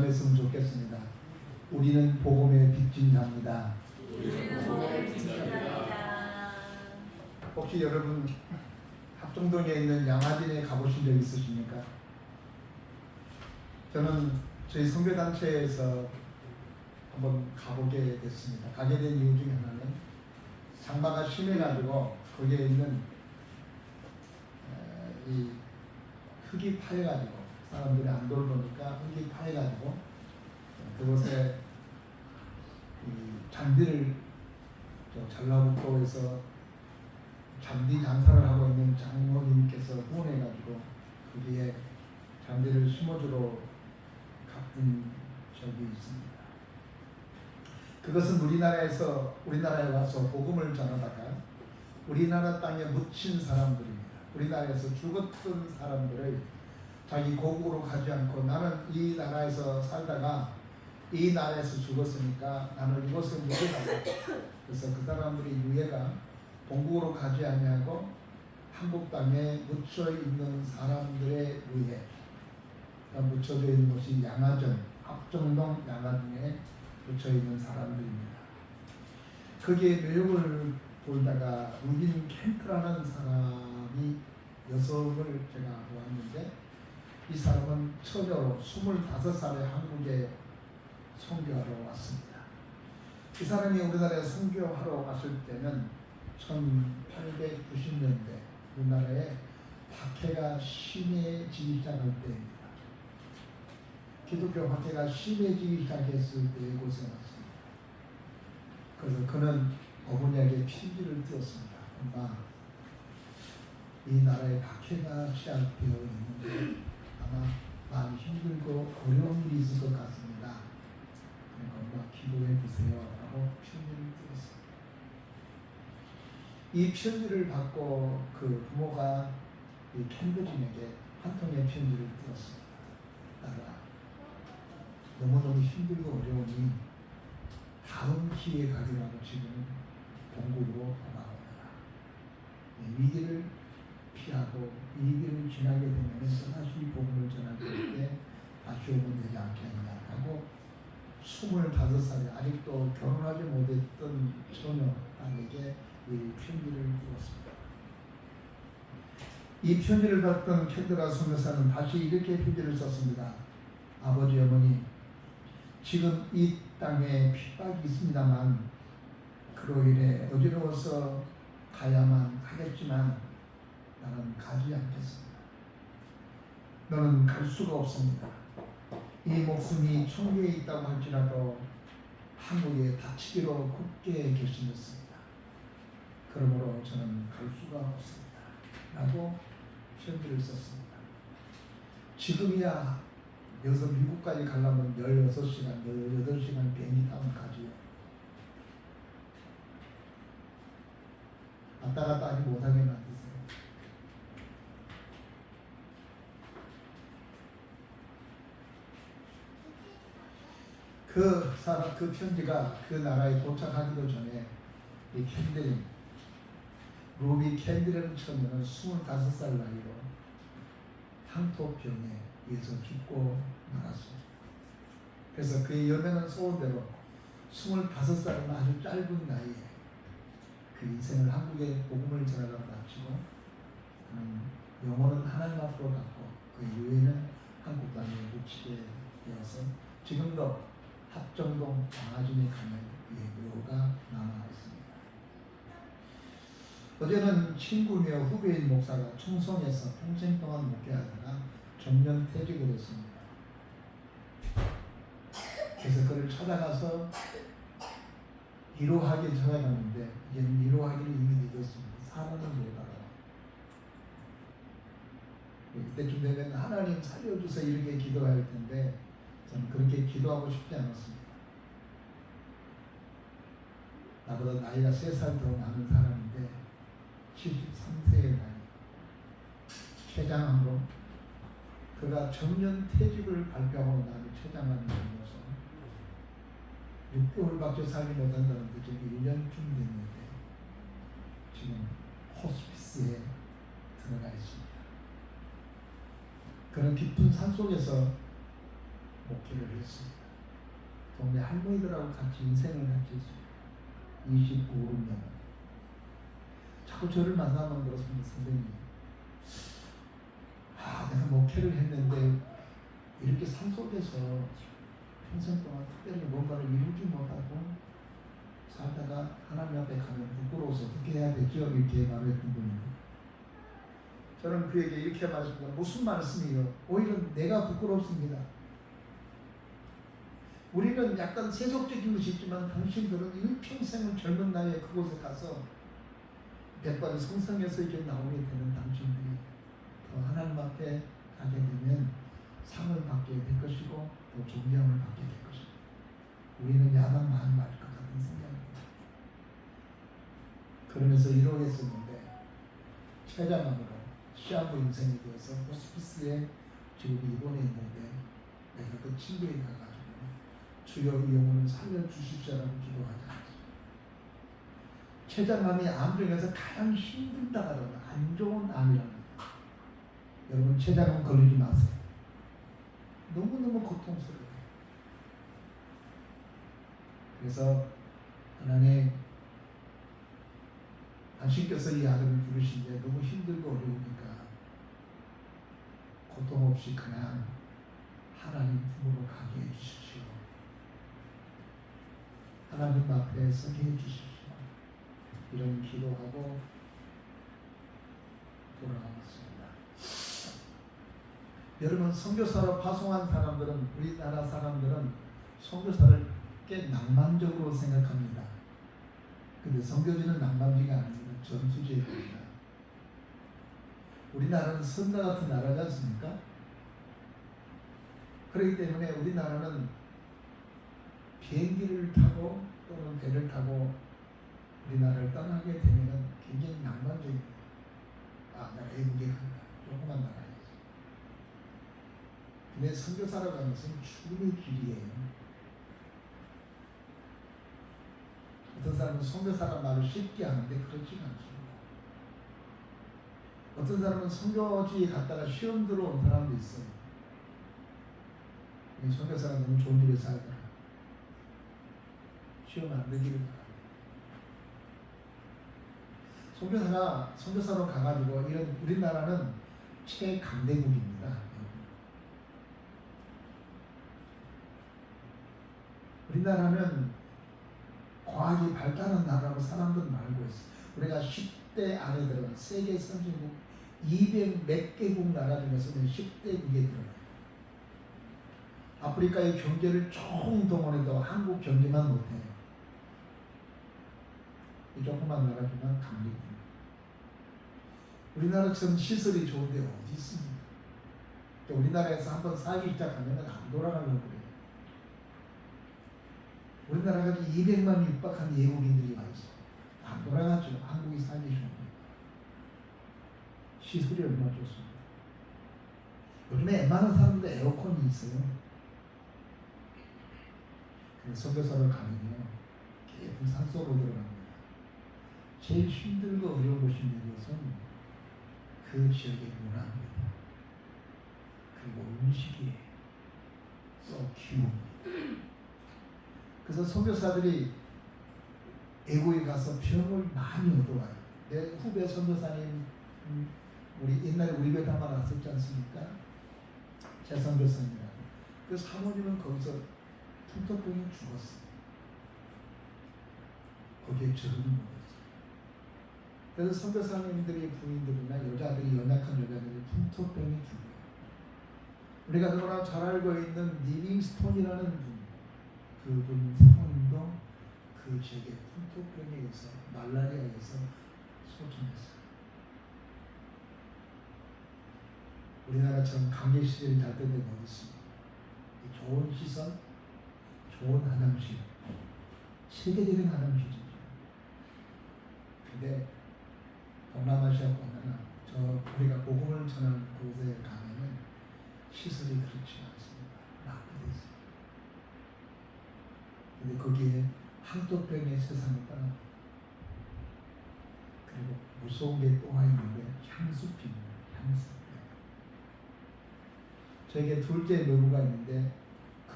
했으면 좋겠습니다. 우리는 복음의 빚진 자입니다. 혹시 여러분 합정동에 있는 양화진에 가보신 적 있으십니까? 저는 저희 선교단체에서 한번 가보게 됐습니다. 가게 된 이유 중에 하나는 장마가 심해가지고 거기에 있는 이 흙이 파여가지고 사람들이 안 돌보니까 흙이 파여가지고 그곳에 잔디를 전라북도에서 잔디 장사를 하고 있는 장모님께서 후원해가지고 거기에 잔디를 심어주러 갔던 적이 있습니다. 그것은 우리나라에 와서 복음을 전하다가 우리나라 땅에 묻힌 사람들입니다. 우리나라에서 죽었던 사람들을 자기 고국으로 가지 않고 나는 이 나라에서 살다가 이 나라에서 죽었으니까 나는 이곳에 묻혀가고, 그래서 그 사람들이 유해가 본국으로 가지 아니하고 한국 땅에 묻혀 있는 사람들의 유해, 묻혀져 있는 곳이 양화전, 합정동 양화전에 묻혀 있는 사람들입니다. 거기에 매력을 보다가 루빈 켄트라는 사람이 여성을 제가 보았는데, 이 사람은 처녀로 25살에 한국에 선교하러 왔습니다. 이 사람이 우리나라에 선교하러 왔을 때는 1890년대 우리나라에 박해가 심해지기 시작할 때입니다. 기독교 박해가 심해지기 시작했을 때의 곳에 왔습니다. 그래서 그는 어머니에게 편지를 띄웠습니다. 엄마, 이 나라에 박해가 시작되어 있는데 아마 많이 힘들고 어려운 일이 있을 것 같습니다. 그러니까 엄마 기도해 주세요 라고 편지를 띄웠습니다. 이 편지를 받고 그 부모가 이 캔버진에게 한 통의 편지를 띄웠습니다. 딸아, 너무너무 힘들고 어려우니 다음 기회에 가기라고 지금 본국으로 돌아오라. 위기를 피하고 위기를 지나게 되면 또다시 복음을 전할 때 다시 오면 되지 않겠느냐 하고 25살에 아직도 결혼하지 못했던 처녀 딸에게 이 편지를 띄웠습니다. 이 편지를 받던 캔드라 선교사는 다시 이렇게 편지를 썼습니다. 아버지 어머니, 지금 이 땅에 핍박이 있습니다만 그로 인해 어지러워서 가야만 하겠지만 나는 가지 않겠습니다. 너는 갈 수가 없습니다. 이 목숨이 천국에 있다고 할지라도 한국에 다치기로 굳게 결심했습니다. 그러므로 저는 갈 수가 없습니다. 라고 편지를 썼습니다. 지금이야 여기서 미국까지 가려면 16시간, 18시간 비행기 타면 가지요. 왔다 갔다 하지 못하게 만드세요. 그 편지가 그 나라에 도착하기도 전에 이 캔들린 루비 캔들이라는 처녀는 25살 나이로 항토병에 의해서 죽고 말았습니다. 그래서 그의 연애는 소원대로 25살은 아주 짧은 나이에 그 인생을 한국에 복음을 전하다가 마치고 영혼은 하나님 앞으로 갔고 그 이후에는 한국 땅에 묻히게 되어서 지금도 합정동 양화진에 가면 예배가 남아 있습니다. 어제는 친구며 후배인 목사가 청송에서 평생 동안 목회하다가 정년 퇴직을 했습니다. 그래서 그를 찾아가서 위로하기 찾아갔는데 이제는 위로하기를 이미 늦었습니다. 사람은 못 알아요. 이때쯤 되면 하나님 살려주세요 이렇게 기도할 텐데 저는 그렇게 기도하고 싶지 않았습니다. 나보다 나이가 3살 더 많은 사람인데 73세의 나이, 췌장암으로 그가 정년 퇴직을 발표하고 나서 췌장암이 걸려서 6개월밖에 살지 못한다는데 지금 1년쯤 됐는데 지금 호스피스에 들어가 있습니다. 그런 깊은 산속에서 목회를 했습니다. 동네 할머니들하고 같이 인생을 같이 했습니다. 25년. 자꾸 저를 만나면 그렇습니다. 선생님, 내가 목회를 했는데 이렇게 산 속에서 평생 동안 특별히 뭔가를 이루지 못하고 살다가 하나님 앞에 가면 부끄러워서 어떻게 해야 되죠? 이렇게 말했던 분입니다. 저는 그에게 이렇게 말했습니다. 무슨 말씀이요? 오히려 내가 부끄럽습니다. 우리는 약간 세속적인 것이 있지만 당신들은 일평생을 젊은 나이에 그곳에 가서 백발의 성성에서 이렇게 나오게 되는 당신들이 더 하나님 앞에 가게 되면 상을 받게 될 것이고 또 존경을 받게 될 것입니다. 우리는 야단 많이 맞을 것 같은 생각입니다. 그러면서 이러했었는데 최장암으로 시아부 인생이 되어서 호스피스에 지금 입원해 있는데 내가 그 친구에 가가지고 주여 이 영혼을 살려주십시오라고 기도하지 않았습니다. 췌장암이 암 중에서 가장 힘들다가 그러면 안 좋은 암이랍니다. 여러분 췌장암 걸리지 마세요. 너무너무 고통스러워요. 그래서 하나님, 당신께서 이 아들을 부르신데 너무 힘들고 어려우니까 고통 없이 그냥 하나님 품으로 가게 해주십시오. 하나님 앞에 서게 해주십시오. 이런 기도하고 돌아왔습니다. 여러분, 선교사로 파송한 사람들은, 우리나라 사람들은 선교사를 꽤 낭만적으로 생각합니다. 근데 선교지는 낭만지가 아닙니다. 전투지입니다. 우리나라는 선과 같은 나라지 않습니까? 그렇기 때문에 우리나라는 비행기를 타고 또는 배를 타고 우리나라를 떠나게 되면 굉장히 낭만적입니다. 나 외국에 간다. 조그만 나라에서. 근데 선교사로 가는 것은 죽음의 길이에요. 어떤 사람은 선교사란 말을 쉽게 하는데 그렇지가 않습니다. 어떤 사람은 선교지에 갔다가 시험 들어온 사람도 있어요. 선교사가 너무 좋은 집에 살더라. 시험 안 되기를 바랍니다. 선교사로 가가지고 이런 우리나라는 최강대국입니다. 우리나라는 과학이 발달한 나라로 사람들은 알고 있어요. 우리가 10대 안에 들어간 세계 선진국 200몇 개국 나라 중에서는 10대국에 들어가요. 아프리카의 경제를 총동원해도 한국 경제만 못해요. 이 조그만 나라지만 강력합니다. 우리나라처럼 시설이 좋은데 어디 있습니까? 우리나라에서 한번 살기 시작하면 안 돌아가려고 그래요. 우리나라가 200만 육박한 외국인들이 와 있어요. 안 돌아가죠. 한국이 살기 좋은 거예요. 시설이 얼마나 좋습니다. 요즘에 웬만한 사람들도 에어컨이 있어요. 그래서 선교사를 가면요, 깊은 산속으로 들어갑니다. 제일 힘들고 어려운 곳이 있는 것은 그 지역의 문화입니다. 그리고 음식이에요. 또 기후입니다. 그래서 선교사들이 애국에 가서 병을 많이 얻어와요. 내 후배 선교사님, 우리 옛날에 우리 교회 담아 갔었지 않습니까? 제 선교사님이라고. 그 사모님은 거기서 풍토병이 죽었어요. 거기에 적응이 못했어요. 그래서 선교사님들이 부인들이나 여자들이, 연약한 여자들이 풍토병이 죽어요. 우리가 너무나 잘 알고 있는 리빙스톤이라는 분, 그분 사모님도 그 지역에 풍토병에 의해서, 말라리아에 의해서 소천했어요. 우리나라처럼 감기 시절이 잘 때는 어디 있습니까? 좋은 시설, 좋은 화장실, 세계적인 화장실이죠. 근데 동남아시아 보면은 우리가 복음을 전하는 곳에 가면은 시설이 그렇지 않습니다. 나쁘게 있어요. 근데 거기에 한도병의 세상을 떠납니다. 그리고 무서운 게 또 하나 있는데 향수병입니다. 향수병. 저에게 둘째 노부가 있는데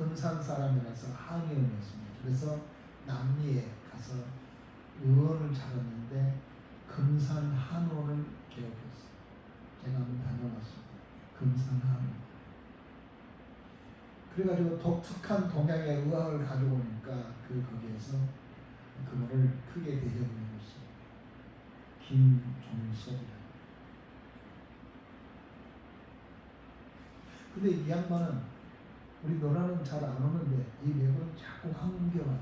금산 사람이라서 한의원이었습니다. 그래서 남미에 가서 의원을 차렸는데 금산 한의원을 개업했어요. 제가 한번 다녀왔습니다. 금산 한의원. 그래가지고 독특한 동양의 의학을 가지고 오니까 거기에서 그거를 크게 대접을 했어요. 김종석이라고. 근데 이 양반은 우리 너라는 잘 안 오는데 이 외국은 자꾸 한국에 와요.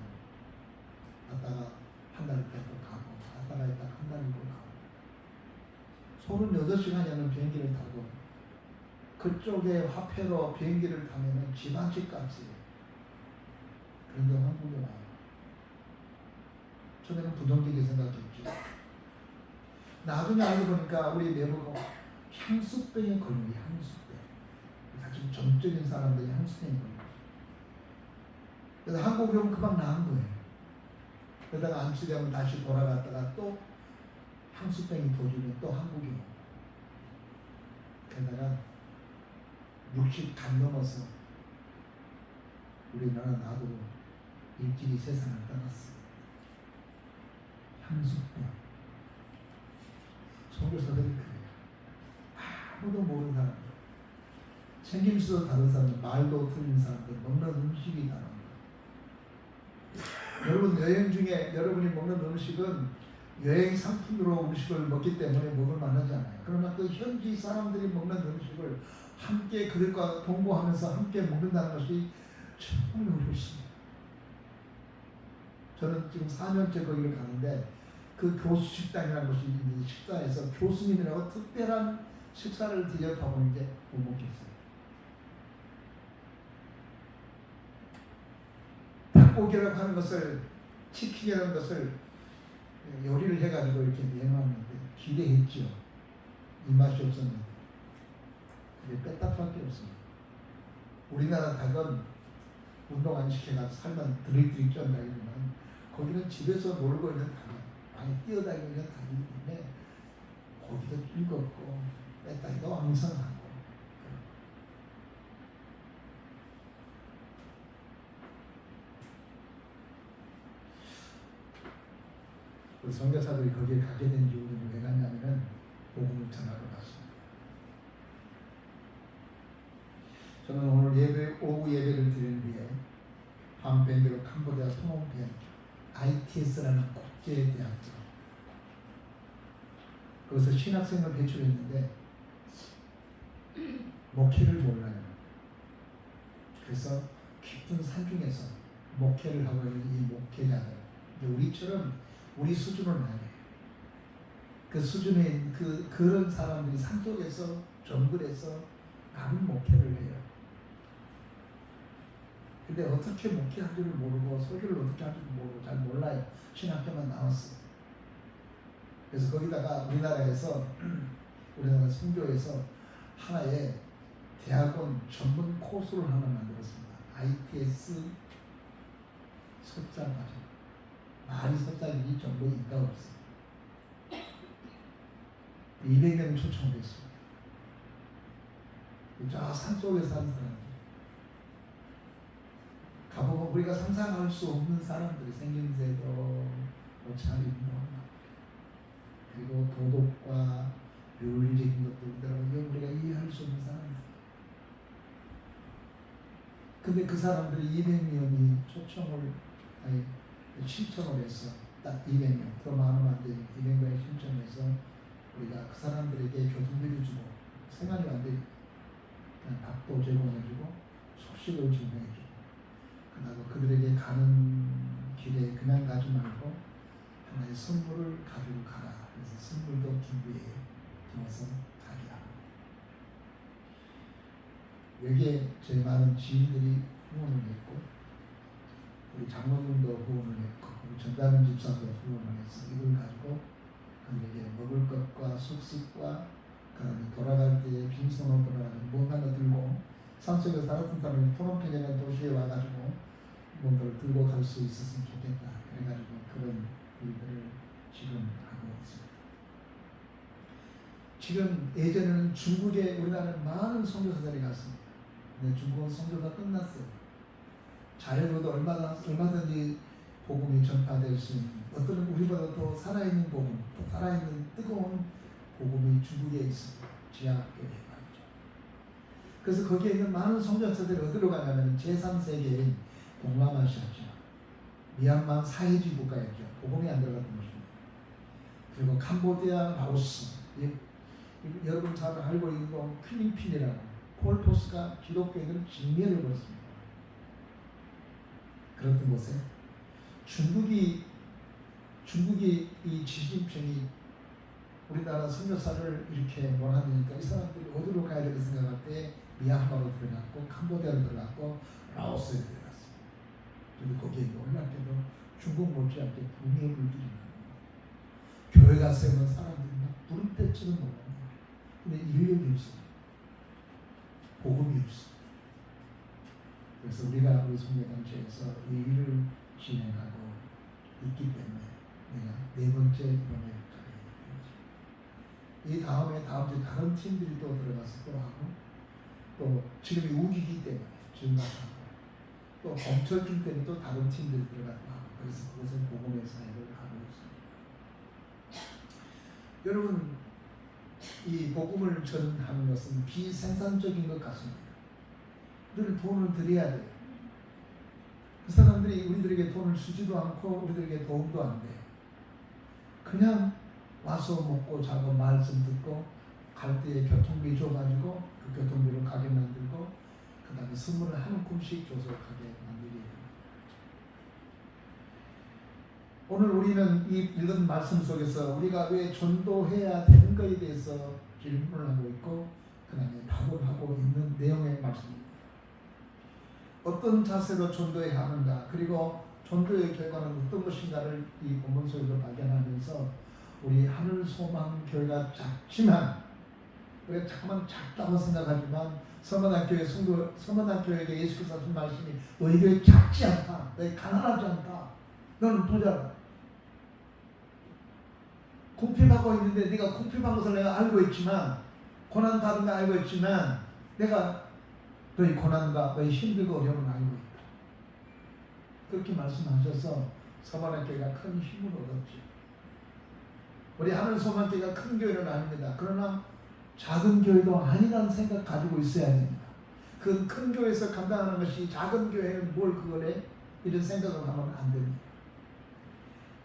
갔다가 한 달 있다 또 가고 갔다가 있다 한 달 있고 가고 38시간이라는 비행기를 타고 그쪽에 화폐로 비행기를 타면은 집 한 채 값이에요. 그런데 한국에 와요. 처음에는 부정적인 생각했죠. 나중에 알고 보니까 우리 내부가 향수병에 걸려요. 향수병. 아주 정적인 사람들이 향수병에 걸려요. 그래서 한국에 오면 그만 나은 거예요. 그러다가 안치되면 다시 돌아갔다가 또 향수병이 도주면 또 한국에 오고. 게다가 60 간 넘어서 우리나라 놔두고 일찍이 세상을 떠났어요. 향수병. 선교사들이 그래요. 아무도 모르는 사람들, 생김새도 다른 사람들, 말도 틀린 사람들, 먹는 음식이 다른 거. 여러분 여행 중에 여러분이 먹는 음식은 여행 상품으로 음식을 먹기 때문에 먹을 만하잖아요. 그러나 그 현지 사람들이 먹는 음식을 함께 그들과 동거하면서 함께 먹는다는 것이 정말 어렵습니다. 저는 지금 4년째 거기를 가는데 그 교수 식당이라는 것이 있는데 식사에서 교수님이라고 특별한 식사를 대접하고 이제 못 먹겠어요. 닭고기라고 하는 것을 치킨이라는 것을 요리를 해가지고 이렇게 내놓았는데 기대했죠. 입맛이 없었는데 그게 뺐다 밖에 없습니다. 우리나라 닭은 운동 안 시켜가지고 살만 드릭드릭 쩐다기보다는 거기는 집에서 놀고 있는 닭이 많이 뛰어다니는 닭이기 때문에 고기도 즐겁고 뺐다기도 왕성하고. 우리 선교사들이 거기에 가게 된 이유는 왜 갔냐면은 복음을 전하러 갔습니다. 저는 오늘 예배, 오후 예배를 드리는 뒤에 밤밴드로 캄보디아 프놈펜 ITS라는 국제대학교 거기서 신학생을 배출했는데 목회를 몰라요. 그래서 깊은 산중에서 목회를 하고 있는 이 목회자들, 우리처럼 우리 수준은 아니에요. 그 수준의 그런 사람들이 산속에서 정글에서 나는 목회를 해요. 근데 어떻게 목회할 줄을 모르고 설교를 어떻게 할 줄을 모르고 잘 몰라요. 신학교만 나왔어요. 그래서 거기다가 우리나라에서 우리나라 선교에서 하나의 대학원 전문 코스를 하나 만들었습니다. ITS 석자과정. 말이 석자인지 전문인가 없어요. 200명 초청됐습니다. 저 산속에 사는 사람들. 가보면 우리가 상상할 수 없는 사람들이 생김새도 옷차림도 그리고 도덕과 윤리적인 것들도 우리가 이해할 수 없는 사람들. 근데 그 사람들이 200명이 신청을 해서 딱 200명, 더 많으면 안 되니까 200명이 신청해서 우리가 그 사람들에게 교통비를 주고 생활이 안 되니까 그냥 밥도 제공해주고 숙식을 제공해주고 그리고 그들에게 가는 길에 그냥 가지 말고 하나의 선물을 가지고 가라. 그래서 선물도 준비해 두어서 가게 합니다. 여기에 제 많은 지인들이 후원을 했고 우리 장로님도 후원을 했고 우리 전다른 집사도 후원을 해서 이걸 가지고 그들에게 먹을 것과 숙식과 그다음에 돌아갈 때에 빈손으로 돌아가는 뭔가 들고 산속에 살았던 사람이 프놈펜이라는 도시에 와가지고 뭔가를 들고 갈 수 있었으면 좋겠다. 그래가지고 그런 일들을 지금 하고 있습니다. 지금 예전에는 중국에 우리나라에 많은 선교사들이 갔습니다. 근데 중국은 선교가 끝났어요. 자유로도 얼마든지 복음이 전파될 수 있는, 어떤 우리보다 더 살아있는 복음, 더 살아있는 뜨거운 복음이 중국에 있습니다. 지하학교에 말이죠. 그래서 거기에 있는 많은 선교사들이 어디로 가냐면 제3세계인 동남아시아죠. 미얀마 사회주의 국가였죠. 복음이 안 들어갔던 것입니다. 그리고 캄보디아, 라오스, 여러분 잘 알고 있는 건 필리핀이라고 폴포스가 기독교인을 진멸해 버렸습니다. 그랬던 곳에 중국이 이 지진평이 우리나라 선교사를 이렇게 몰아내니까 이 사람들이 어디로 가야 될까 생각할 때 미얀마로 들어갔고 캄보디아로 들어갔고 라오스에 들어갔어요. 그리고 거기에 놀랍게도 중국 못지않게 붕의 불길이 나요. 교회가 세우는 사람들이 막 부른 때처럼 놀랍니다. 근데 인력이 없어요. 복음이 없어요. 그래서 우리가 우리 선교단체에서 이 일을 진행하고 있기 때문에 내가 네 번째 이번에 가게 되죠. 이 다음에 다음 주 다른 팀들이 또 들어가서 또 하고, 또 지금이 우기기 때문에 증가하고, 또 봄철쯤 때는 또 다른 팀들이 들어가고 하고, 그래서 그것은 복음의 사역을 하고 있습니다. 여러분, 이 복음을 전하는 것은 비생산적인 것 같습니다. 늘 돈을 드려야 돼요. 그 사람들이 우리들에게 돈을 주지도 않고 우리들에게 도움도 안 돼요. 그냥 와서 먹고 자고 말씀 듣고 갈 때에 교통비 줘가지고 그 교통비로 가게 만들고 그 다음에 선물을 한 움큼씩 줘서 가게 만들게 됩니다. 오늘 우리는 이 읽은 말씀 속에서 우리가 왜 전도해야 되는 것에 대해서 질문을 하고 있고 그 다음에 답을 하고 있는 내용의 말씀입니다. 어떤 자세로 전도해야 하는가, 그리고 전도의 결과는 어떤 것인가를 이 본문 속에서 발견하면서 우리 하늘소망교회가 작지만, 우리가 잠깐만 작다고 생각하지만 서머나교회 성도, 서머나교회에게 예수께서 하신 말씀이 너희 교회 작지 않다, 너희 가난하지 않다, 너는 부자다. 궁핍하고 있는데 네가 궁핍한 것을 내가 알고 있지만, 고난 받은 거 알고 있지만 내가 너희 고난과 너희 힘들고 어려움을 알고 있다. 그렇게 말씀하셔서 서머나교회가 큰 힘을 얻었죠. 우리 하늘소망교회가 큰 교회는 아닙니다. 그러나 작은 교회도 아니라는 생각 가지고 있어야 됩니다. 그 큰 교회에서 감당하는 것이 작은 교회는 뭘 그거래? 이런 생각을 하면 안 됩니다.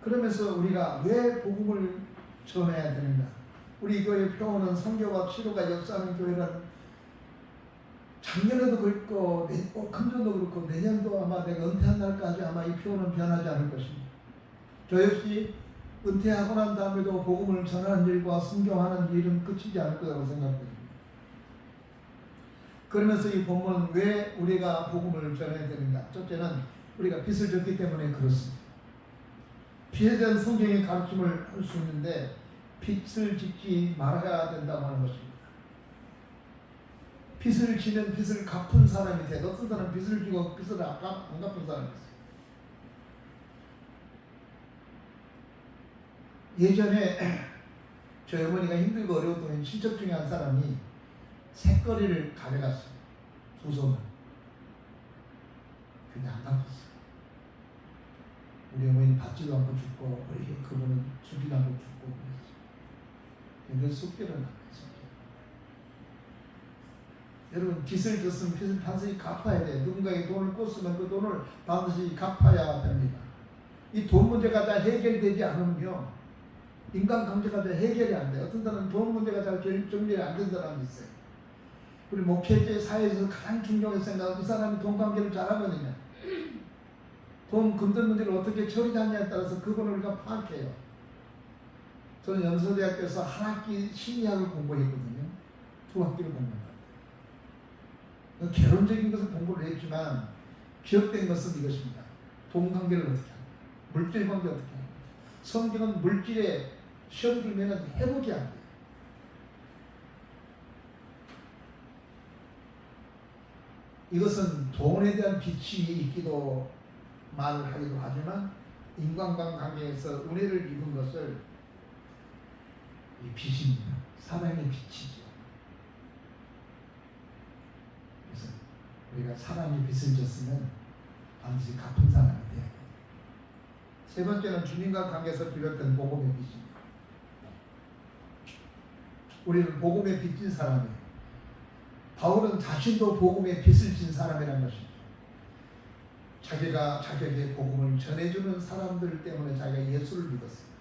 그러면서 우리가 왜 복음을 전해야 되는가? 우리 교회 표어는 선교와 치료가 역사하는 교회는 작년에도 그렇고 금년도 그렇고 내년도 아마 내가 은퇴한 날까지 아마 이 표어는 변하지 않을 것입니다. 저 역시 은퇴하고 난 다음에도 복음을 전하는 일과 순교하는 일은 끝이지 않을 거라고 생각됩니다. 그러면서 이 본문은 왜 우리가 복음을 전해야 되는가? 첫째는 우리가 빚을 졌기 때문에 그렇습니다. 빚에 대한 성경의 가르침을 할 수 있는데 빚을 짓지 말아야 된다고 하는 것입니다. 빚을 지면 빚을 갚은 사람이 돼. 어떤 사람은 빚을 지고 빚을 안 갚은 사람이 있어요. 예전에 저희 어머니가 힘들고 어려웠던 친척 중에 한 사람이 새거리를 가져갔어요. 두 손을. 근데 안 갚았어요. 우리 어머니는 받지도 않고 죽고 그분은 주기도 않고 죽고 그랬어요. 근데 숙제를 안 했어요. 여러분, 빚을 졌으면 빚을 반드시 갚아야 돼요. 누군가에게 돈을 꿨으면 그 돈을 반드시 갚아야 됩니다. 이 돈 문제가 잘 해결되지 않으면 인간관계가 잘 해결이 안 돼요. 어떤 사람은 돈 문제가 잘 정리가 안 된 사람이 있어요. 우리 목회자 사회에서 가장 중요하게 생각하는 이 사람이 돈 관계를 잘하거든요. 돈 금전 문제를 어떻게 처리하냐에 따라서 그분을 우리가 파악해요. 저는 연서대학교에서 한 학기 심리학을 공부했거든요. 두 학기를 공부했어요. 개론적인 것을 공부를 했지만 기억된 것은 이것입니다. 돈 관계를 어떻게 하는가, 물질 관계 어떻게 하는가. 성경은 물질에 시험 들면 회복이 안 돼요. 이것은 돈에 대한 빛이 있기도 말을 하기도 하지만 인간관계에서 은혜를 입은 것을 이 빛입니다. 사람의 빛이죠. 그래서 우리가 사람이 빚을 졌으면 반드시 갚은 사람이 돼야 돼. 세 번째는 주님과 관계에서 비롯된 복음의 빚입니다. 우리는 복음의 빚진 사람이에요. 바울은 자신도 복음의 빚을 진 사람이라는 것이죠. 자기가 자기에게 복음을 전해주는 사람들 때문에 자기가 예수를 믿었어요.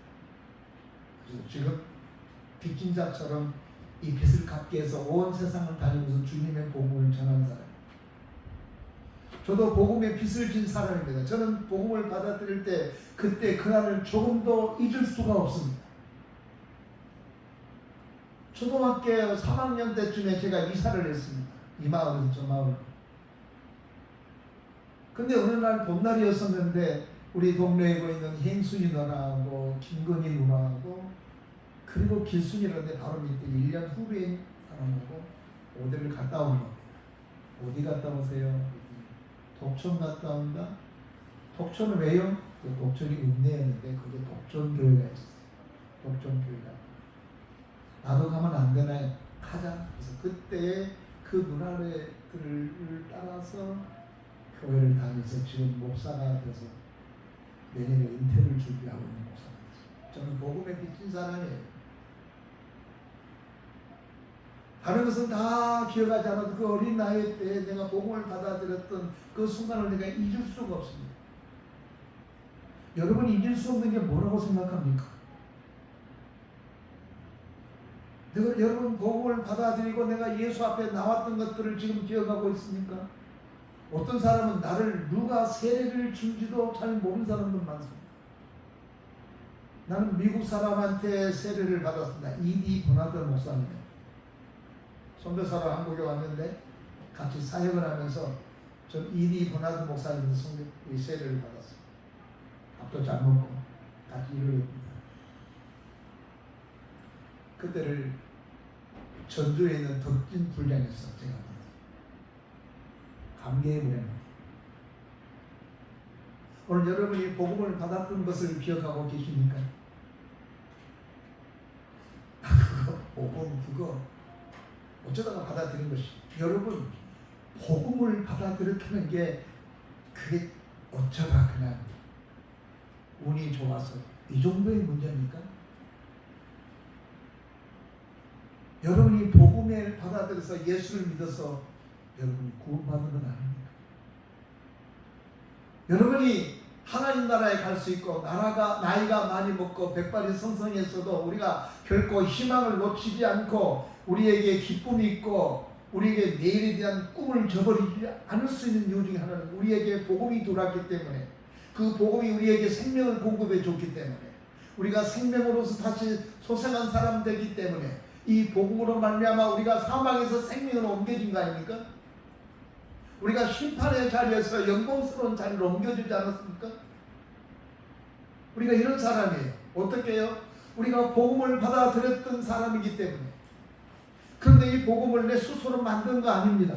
그래서 지금 빚진 자처럼 이 빚을 갚기 위해서 온 세상을 다니면서 주님의 복음을 전하는 사람입니다. 저도 복음의 빚을 진 사람입니다. 저는 복음을 받아들일 때 그때 그날을 조금도 잊을 수가 없습니다. 초등학교 3학년 때쯤에 제가 이사를 했습니다. 이 마을에서 저 마을로. 근데 어느 날 봄날이었었는데 우리 동네에 있는 행순이 누나하고 김건희 누나하고 그리고 길순이라는데 바로 밑에 1년 후배인 사람하고 어디를 갔다 온 겁니다. 어디 갔다 오세요? 독촌 갔다 온다? 독촌은 왜요? 그 독촌이 읍내였는데 그게 독촌교회가 있었어요. 독촌교회가. 나도 가면 안 되나요? 가자. 그래서 그때 그 누나들을 따라서 교회를 다니면서 지금 목사가 돼서 내년에 은퇴를 준비하고 있는 목사입니다. 저는 복음에 빚진 사람이에요. 다른 것은 다 기억하지 않아도 그 어린 나이 때 내가 복음을 받아들였던 그 순간을 내가 잊을 수가 없습니다. 여러분이 잊을 수 없는 게 뭐라고 생각합니까? 내가 여러분 복음을 받아들이고 내가 예수 앞에 나왔던 것들을 지금 기억하고 있습니까? 어떤 사람은 나를 누가 세례를 준지도 잘 모르는 사람도 많습니다. 나는 미국 사람한테 세례를 받았습니다. E.D. 버나드 목사님. 선교사로 한국에 왔는데 같이 사역을 하면서 전 E.D. 버나드 목사님에서 세례를 받았어요. 밥도 잘 먹고 같이 일을 했습니다. 그때를 전주에 있는 덕진 불량에서 제가 받았어요. 감개의 무량입니다. 오늘 여러분이 복음을 받았던 것을 기억하고 계십니까? 복음 그거 어쩌다가 받아들인 것이. 여러분 복음을 받아들였다는 게 그게 어쩌다 그냥 운이 좋아서 이 정도의 문제입니까? 여러분이 복음을 받아들여서 예수를 믿어서 여러분이 구원받은 건 아닙니다. 여러분이 하나님 나라에 갈 수 있고 나이가 많이 먹고 백발이 성성했어도 우리가 결코 희망을 놓치지 않고 우리에게 기쁨이 있고 우리에게 내일에 대한 꿈을 저버리지 않을 수 있는 이유 중에 하나는 우리에게 복음이 들어왔기 때문에 그 복음이 우리에게 생명을 공급해 줬기 때문에 우리가 생명으로서 다시 소생한 사람 되기 때문에 이 복음으로 말미암아 우리가 사망에서 생명으로 옮겨진 거 아닙니까? 우리가 심판의 자리에서 영광스러운 자리로 옮겨지지 않았습니까? 우리가 이런 사람이에요. 어떻게 해요? 우리가 복음을 받아들였던 사람이기 때문에. 그런데 이 복음을 내 스스로 만든 거 아닙니다.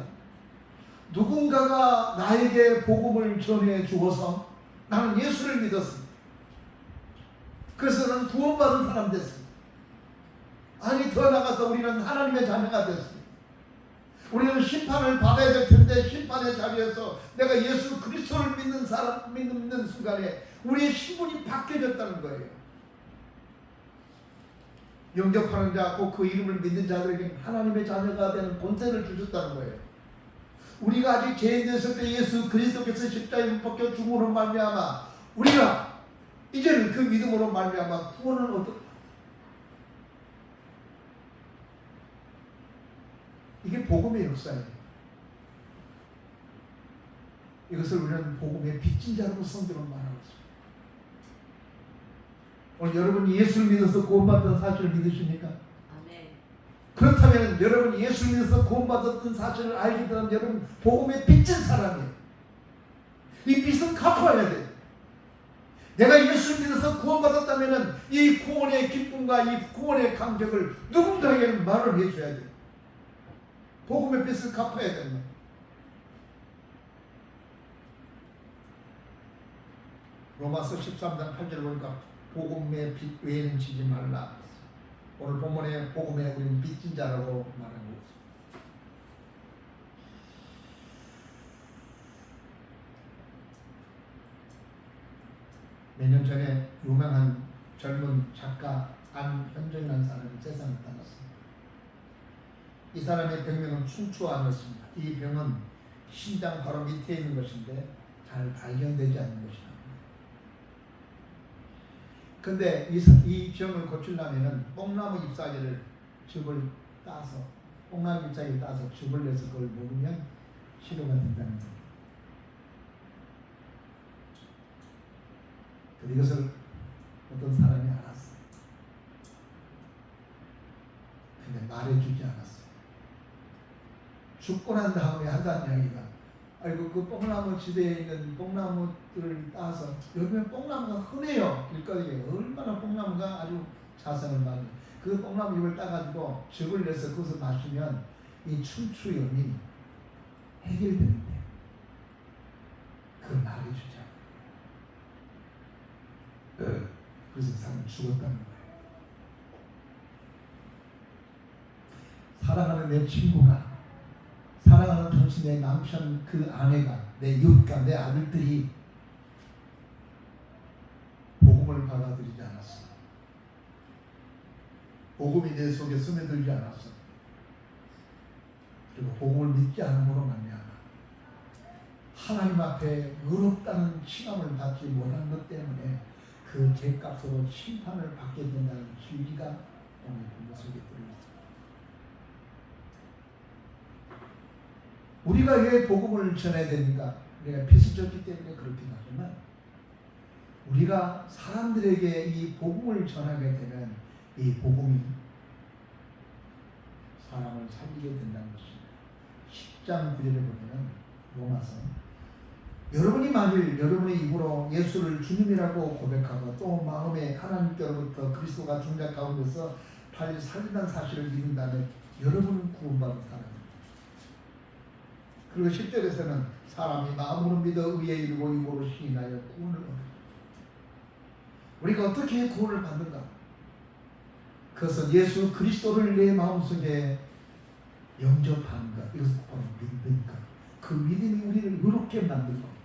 누군가가 나에게 복음을 전해 주어서 나는 예수를 믿었습니다. 그래서 나는 구원받은 사람 됐습니다. 아니 더 나아가서 우리는 하나님의 자녀가 됐습니다. 우리는 심판을 받아야 될 텐데 심판의 자리에서 내가 예수 그리스도를 믿는 순간에 우리의 신분이 바뀌어졌다는 거예요. 영접하는 자, 꼭 그 이름을 믿는 자들에게 하나님의 자녀가 되는 권세를 주셨다는 거예요. 우리가 아직 죄인 됐을 때 예수 그리스도께서 십자가에 못 박혀 죽음으로 말미암아 우리가 이제는 그 믿음으로 말미암아 구원을 이게 복음의 역사예요. 이것을 우리는 복음의 빚진 자로 성경은 말하고 있습니다. 오늘 여러분이 예수를 믿어서 구원받은 사실을 믿으십니까? 아멘. 그렇다면 여러분이 예수를 믿어서 구원받았던 사실을 알게 되면 여러분 복음의 빚진 사람이에요. 이 빚은 갚아야 돼요. 내가 예수를 믿어서 구원받았다면 이 구원의 기쁨과 이 구원의 감격을 누군가에게 말을 해줘야 돼요. 복음의 빚을 갚아야 됩니다. 로마서 13장 8절 보니까 복음의 빚 외에는 지지 말라. 오늘 본문에 복음의 우리는 빚진 자라고 말하고 있습니다. 몇 년 전에 유명한 젊은 작가 안현정이라는 사람이 세상을 떠났습니다. 이 사람의 병명은 충추암이었습니다. 이 병은 심장 바로 밑에 있는 것인데 잘 발견되지 않는 것이다. 근데 이 병을 고치려면 뽕나무 잎사귀를 즙을 따서 뽕나무 잎사귀를 따서 즙을 내서 그걸 먹으면 치료가 된다는 겁니다. 이것을 어떤 사람이 알았어요. 근데 말해주지 않았어요. 죽고 난 다음에 하던 이야기가 아이고 그 뽕나무 지대에 있는 뽕나무들을 따서 요즘에 뽕나무가 흔해요. 길거리에 얼마나 뽕나무가 아주 자생을 많이 그 뽕나무 잎을 따가지고 즙을 내서 그것을 마시면 이 충추염이 해결되는데 그걸 말해주자. 그래서 사람은 죽었다는 거예요. 사랑하는 내 친구가, 사랑하는 당신의 남편, 그 아내가, 내 이웃과 내 아들들이 복음을 받아들이지 않았어. 복음이 내 속에 스며들지 않았어. 그리고 복음을 믿지 않음으로 말미암아 하나님 앞에 의롭다는 칭함을 받지 못한 것 때문에 그 죄값으로 심판을 받게 된다는 진리가 오늘 본문 속에 들어있습니다. 우리가 왜 복음을 전해야 됩니까? 우리가 빚을 때문에 그렇긴 하지만 우리가 사람들에게 이 복음을 전하게 되면 이 복음이 사람을 살리게 된다는 것입니다. 10장 9절에 보면 로마서 여러분이 만일 여러분의 입으로 예수를 주님이라고 고백하고 또 마음에 하나님께로부터 그리스도가 중자 가운데서 달리 살린다는 사실을 믿는다면 여러분은 구원받은 사람입니다. 그리고 10절에서는 사람이 마음으로 믿어 의에 이르고 입으로 시인하여 구원을 얻는다. 우리가 어떻게 구원을 받는가? 그것은 예수 그리스도를 내 마음속에 영접하는 것. 이것은 바로 믿음이니까. 그 믿음이 우리를 의롭게 만들고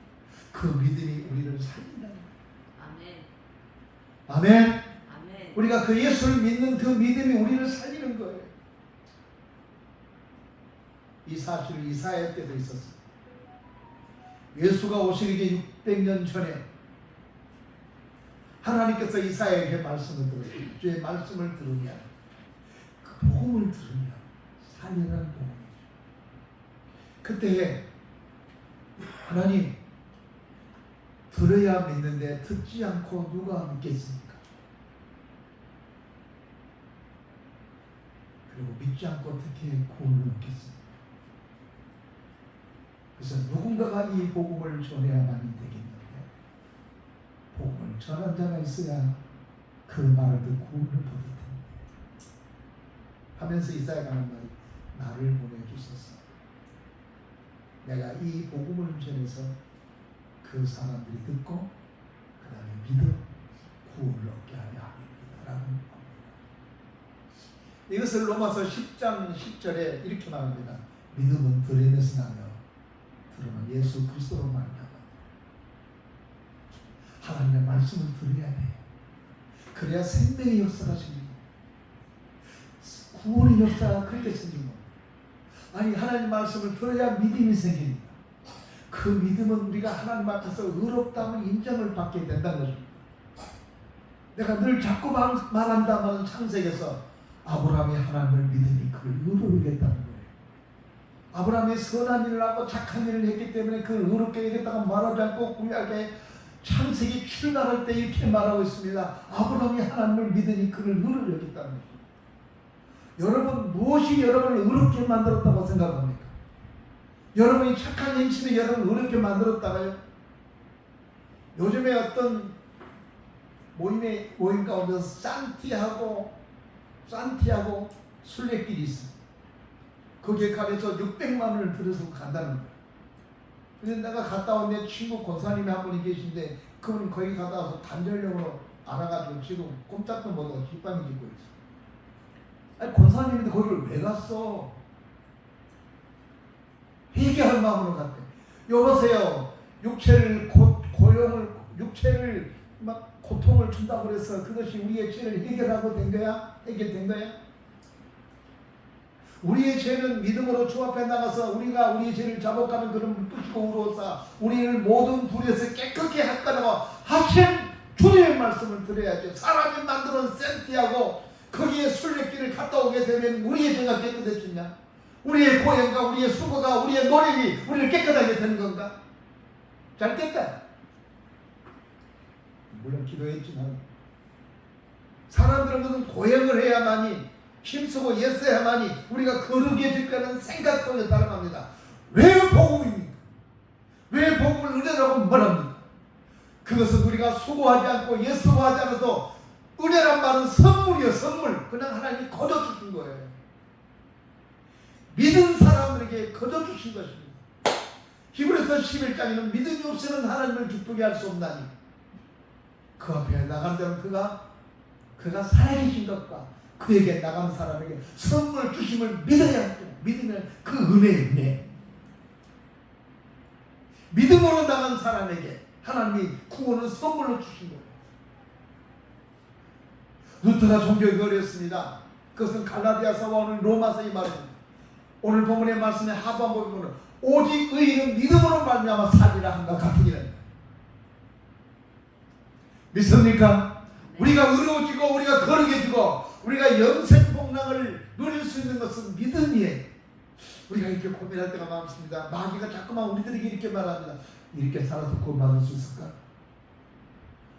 그 믿음이 우리를 살린다는 거예요. 아멘. 아멘. 아멘. 우리가 그 예수를 믿는 그 믿음이 우리를 살리는 거예요. 이 사실을 이사야 때도 있었어요. 예수가 오시기 600년 전에 하나님께서 이사야에게 말씀을 들었어요. 주의 말씀을 들으면 그 복음을 들으면 살리는 복음이죠. 그때에 하나님 들어야 믿는데 듣지 않고 누가 믿겠습니까? 그리고 믿지 않고 어떻게 구원을 얻겠습니까? 그래서 누군가가 이 복음을 전해야만이 되겠는데 복음을 전한 자가 있어야 그 말을 듣고 구원을 받을 텐데 하면서 이사야가 하는 말이 나를 보내주소서. 내가 이 복음을 전해서 그 사람들이 듣고 그 다음에 믿어 구원을 얻게 하려 합니다. 라고 합니다. 이것을 로마서 10장 10절에 이렇게 말합니다. 믿음은 들음에서 나며 들음은 예수 그리스도로 말미암아. 하나님의 말씀을 들어야 돼요. 그래야 생명의 역사가 생기고 구원의 역사가 그렇게 생기고 아니 하나님 말씀을 들어야 믿음이 생깁니다. 그 믿음은 우리가 하나님 앞에서 의롭다는 인정을 받게 된다는 것입니다. 내가 늘 자꾸 말한다면 창세기에서 아브라함이 하나님을 믿으니 그를 의롭게 여겼다는 거예요. 아브라함이 선한 일을 하고 착한 일을 했기 때문에 그를 의롭게 여겼다고 말하지 않고 구약에 창세기 출발할 때 이렇게 말하고 있습니다. 아브라함이 하나님을 믿으니 그를 의롭게 여겼다는 거예요. 여러분 무엇이 여러분을 의롭게 만들었다고 생각합니까? 여러분이 착한 행실이 여러분을 의롭게 만들었다가요? 요즘에 어떤 모임 가운데서 산티아고 순례길이 있어. 거기에 가서 600만 원을 들여서 간다는 거예요. 근데 내가 갔다 온 내 친구 권사님이 한 분이 계신데 그분이 거기 갔다 와서 단전력으로 알아가지고 지금 꼼짝도 못하고 뒷방이 짓고 있어. 아니 권사님인데 거기를 왜 갔어? 회개할 마음으로 갔대. 여보세요. 육체를 막 고통을 준다고 그래서 그것이 우리의 죄를 해결하고 된 거야? 해결된 거야? 우리의 죄는 믿음으로 주 앞에 나가서 우리가 우리의 죄를 자복하는 그런 뿌시고 우로사 우리를 모든 불에서 깨끗게 할까라고 하신 주님의 말씀을 들어야죠. 사람이 만드는 센티하고 거기에 순례길을 갔다 오게 되면 우리의 죄가 깨끗해지냐? 우리의 고행과 우리의 수고가 우리의 노력이 우리를 깨끗하게 되는 건가? 잘 깼다. 물론 기도했지만 사람들은 무슨 고행을 해야만이 힘쓰고 애써야만이 우리가 거룩해 질 거라는 생각 속에 살아갑니다. 왜 복음입니까? 왜 복음을 은혜라고 말합니까? 그것은 우리가 수고하지 않고 애쓰고 하지 않아도 은혜란 말은 선물이요, 선물. 그냥 하나님이 거저 주신 거예요. 믿은 사람들에게 거저 주신 것입니다. 히브리서 11장에는 믿음이 없이는 하나님을 기쁘게 할 수 없나니 그 앞에 나간 자는 그가 살아계신 것과 그에게 나간 사람에게 선물 주심을 믿어야 합니다. 믿으면 그 은혜. 믿음으로 나간 사람에게 하나님이 구원을 선물로 주신 거예요. 루터가 종교에 어렸습니다. 그것은 갈라디아서와 오늘 로마서의 말입니다. 오늘 본문의 말씀의 하반부에 보면 오직 의인은 믿음으로 말미암아 살리라 한것 같으니라. 믿습니까? 우리가 의로워지고 우리가 거룩해지고 우리가 영생 복락을 누릴 수 있는 것은 믿음이에요. 우리가 이렇게 고민할 때가 많습니다. 마귀가 자꾸만 우리들에게 이렇게 말합니다. 이렇게 살아서 구원받을 수 있을까?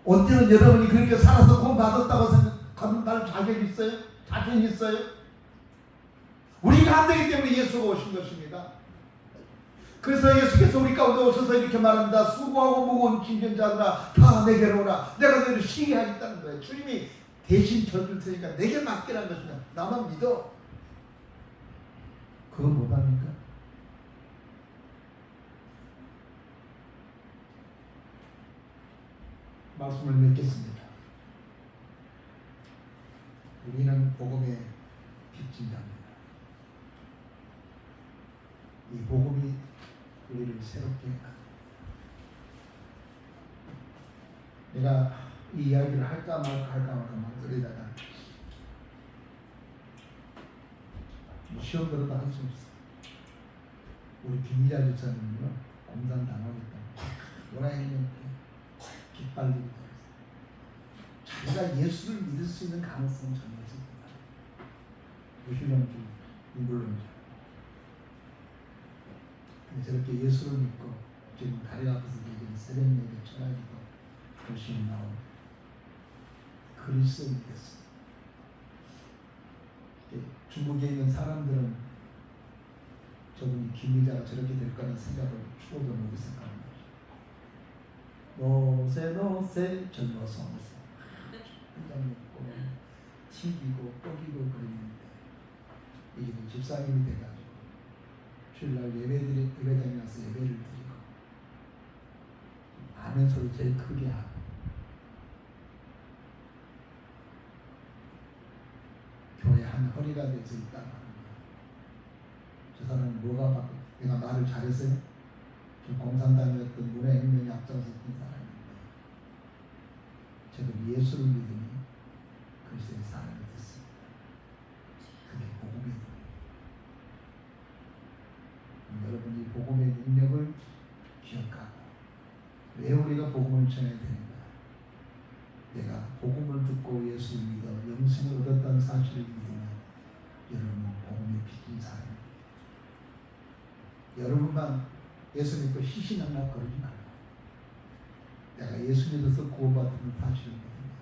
언제는 여러분이 그렇게 살아서 구원받았다고 생각하는 날 자격 있어요? 자신 있어요? 우리가 안 되기 때문에 예수가 오신 것입니다. 그래서 예수께서 우리 가운데 오셔서 이렇게 말합니다. 수고하고 무거운 짐진 자들아 다 내게로 오라. 내가 너희를 쉬게 하겠다는 거예요. 주님이 대신 져줄 테니까 내게 맡기라는 것이냐. 나만 믿어. 그거 못합니까? 말씀을 맺겠습니다. 우리는 복음의 빚진 자입니다. 이 복음이 우리를 새롭게 내가 이 이야기를 할까 말까 그러다가 시험 들어도 할 수 없어. 우리 김희자 집사님은요 공산 당하겠다고 원하는 기빨리고 자기가 예수를 믿을 수 있는 가능성은 전혀 없습니다. 무신론주, 인불론자. 저렇게 예수를 믿고 지금 다리 앞에서 얘기는 새벽 예배 천하기도 열심히 나온 그리스도인이 됐습니다. 중국에 있는 사람들은 저분이 김희자가 저렇게 될 거라는 생각을 추워도 못 생각합니다. 노세 젊어서 한잔 먹고 튀기고 뻐기고 그랬는데 이게 집사님이 돼가지고 주일날 예배당에 가서 예배를 드리고 아멘 소리 제일 크게 하고 교회 한 허리가 돼서 있다고 하는 거예요. 저 사람은 뭐가 바뀌고 내가 말을 잘했어요? 저 공산당이었던 문화혁명에 앞장섰던 사람인데 저도 예수를 믿으니 그리스도의 사람이 됐습니다. 그게 복음이에요. 여러분이 복음의 능력을 기억하고 왜 우리가 복음을 전해야 되는가? 내가 복음을 듣고 예수를 믿어 영생을 얻었다는 사실을 믿으면 여러분은 복음의 빚진 사람입니다. 여러분만 예수 믿고 희신항락 거리지 말고 내가 예수 믿어서 구원받는 사실을 믿으면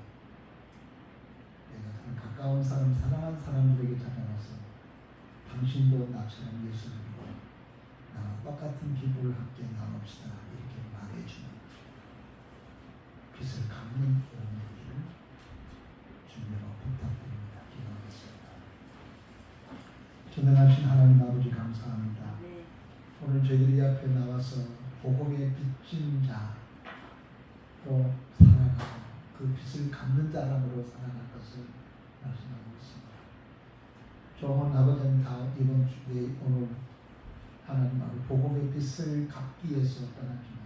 내가 가까운 사람, 사랑하는 사람들에게 찾아가서 당신도 나처럼 예수를 믿고 나와 똑같은 기부를 함께 나눕시다 이렇게 말해주는 빚을 갚는 은혜를 주님으로 부탁드립니다. 기도하겠습니다. 전능하신 하나님 아버지 감사합니다. 네. 오늘 저희들이 앞에 나와서 복음의 빚진 자로 살아가고 그 빚을 갚는 사람으로 살아갈 것을 말씀하고 있습니다. 좋은 아버지는 다 이번 주에 오늘 하나님 아버지 복음의 빚을 갚기 위해서 떠나지만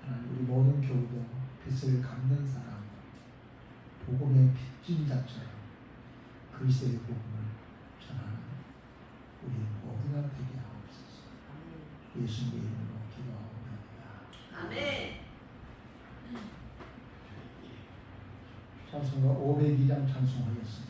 하나님 우리 모든 교우도 빛을 갚는 사람, 복음의 빚진 자처럼 그리스도의 복음을 전하는 우리 모두가 되게 하옵소서. 예수님의 이름으로 기도하옵나이다. 아멘. 찬송가 502장 찬송하겠습니다.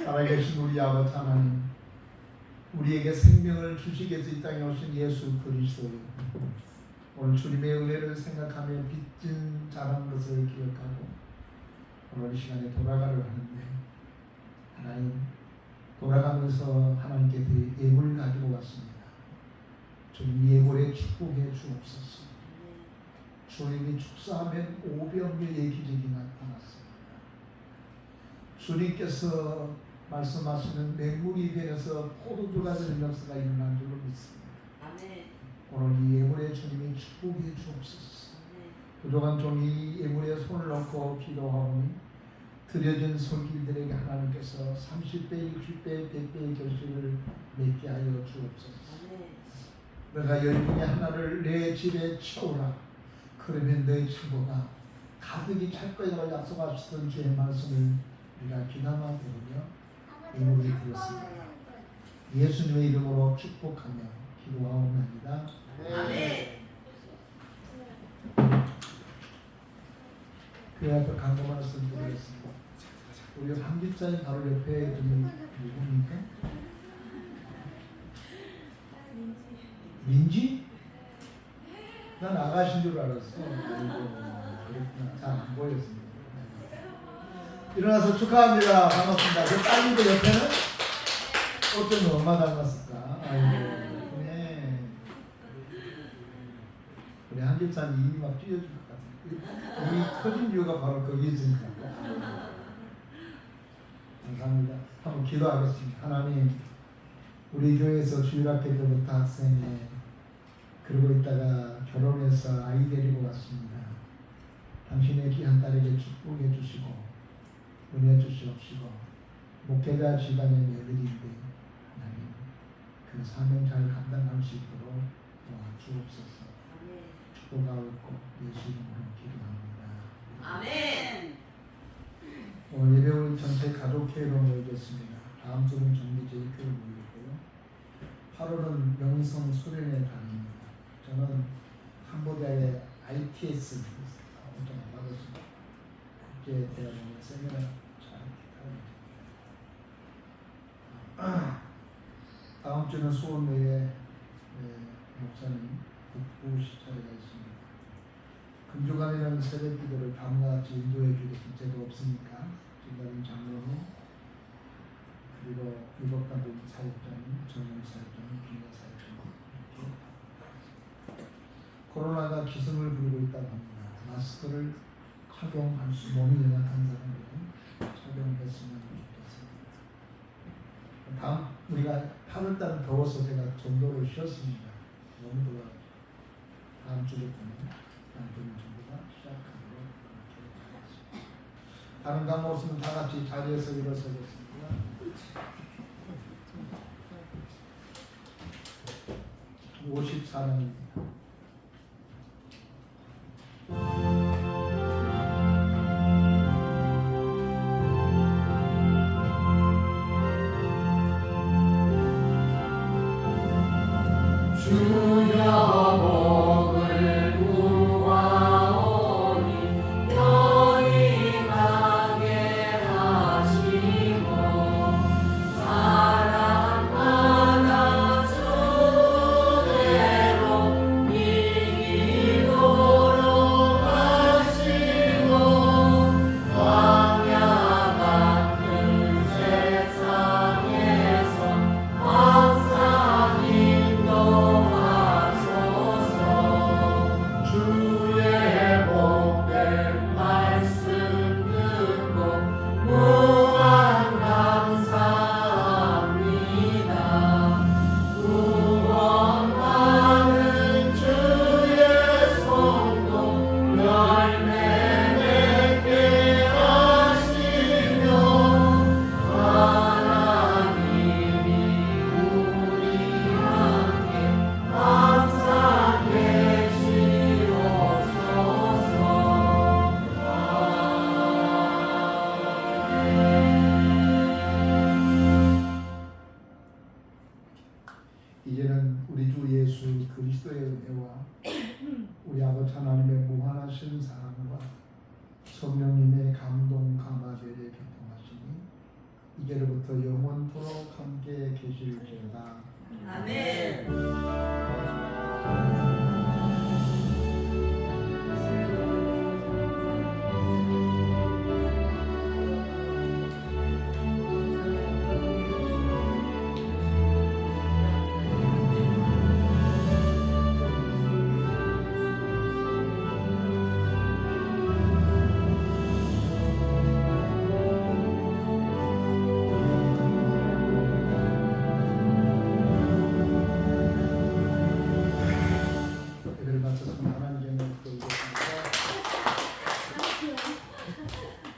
살아계신 우리 아버지 하나님, 우리에게 생명을 주시기 위해서 이 땅에 오신 예수 그리스도요, 오늘 주님의 은혜를 생각하며 빚진 자란 것을 기억하고 오늘 이 시간에 돌아가려 하는데, 하나님 돌아가면서 하나님께 드릴 예물 가지고 왔습니다. 주님 예물에 축복해 주옵소서. 주님이 축사하면 오병이어의 기적이 나타났습니다. 주님께서 말씀하시는 맹물이 되어서 포도주가 되는 역사가 일어난 줄로 믿습니다. 아멘. 오늘 이 예물에 주님이 축복해 주옵소서. 부족한 종이 예물에 손을 넣고 기도하오니 드려진 손길들에게 하나님께서 30배, 60배, 100배의 결실을 맺게 하여 주옵소서. 내가 열 중에 하나를 내 집에 채우라. 그러면 너희 친구가 가득히 찰 거라고 약속하시던 주의 말씀을 우리가 귀담아 들으며 예물을 드렸습니다. 예수님의 이름으로 축복하며 기도하옵나이다. 아멘. 그 앞에 간구 말씀 드리겠습니다. 우리 한길자님 바로 옆에 누굽니까? 민지? 난 아가씨인 줄 알았어. 그렇구나. 잘 안 보였습니다. 일어나서 축하합니다. 반갑습니다. 그 딸님들 옆에는 어쩌면 엄마 닮았을까? 아이고, 네. 우리 한길자님 입이 막 찢어질 것 같아요. 입이 터진 이유가 바로 거기 있으니까. 감사합니다. 한번 기도하겠습니다. 하나님, 우리 교회에서 주일학교 때부터 학생의 그 그러고 있다가 결혼해서 아이 데리고 왔습니다. 당신의 귀한 딸에게 축복해 주시고 은혜 주시옵시고 목회자 집안의 며느리인데 하나님 그 사명 잘 감당할 수 있도록 도와주옵소서. 축복하옵고 예수 이름으로 기도합니다. 아멘. 오늘 예배ውን 전체 가족회로 모이겠습니다. 다음 주는 정기제일교회 모이고요. 8월은 명성 수련회 다닙니다. 저는 캄보디아의 ITS 어떤 받았습니다. 국제대학원의 세미나 잘 기타입니다. 다음 주는 수원내에 목사님 국부 시차례가 있습니다. 금주간에는 새벽 기도를 다음과 같이 인도해 주게 진짜가 없으니까 진단인 장로님 그리고 유복단도 사역자님, 전문 사역자님, 기내 사역자님 이렇게 코로나가 기승을 부리고 있다고 합니다. 마스크를 착용할 수 몸이 연약한 사람들은 착용했으면 좋겠습니다. 다음 우리가 8월달은 더워서 제가 전도를 쉬었습니다. 너무 더워요. 다음 주부터는 남편 전도가 시작하도록 그렇게 하겠습니다. 다른 강목 없으면 다 같이 자리에서 일어서겠습니다. 54명입니다. 주여 복을 구하오니 연임하게 하시고 사랑받아 주대로 이기도록 하시고 광야 같은 세상에서 항상 인도하소서. 주의 복된 말씀 듣고 무한 감사합니다. 구원받은 주의 손도 열매 맺게 하시며 하나님이 우리 함께 항상 계시옵소서. 이제는 우리 주 예수 그리스도의 은혜와 우리 아버지 하나님의 무한하신 사랑과 성령님의 감동 감화제에 교통하시니 이제로부터 영원토록 함께 계실지어다. 아멘.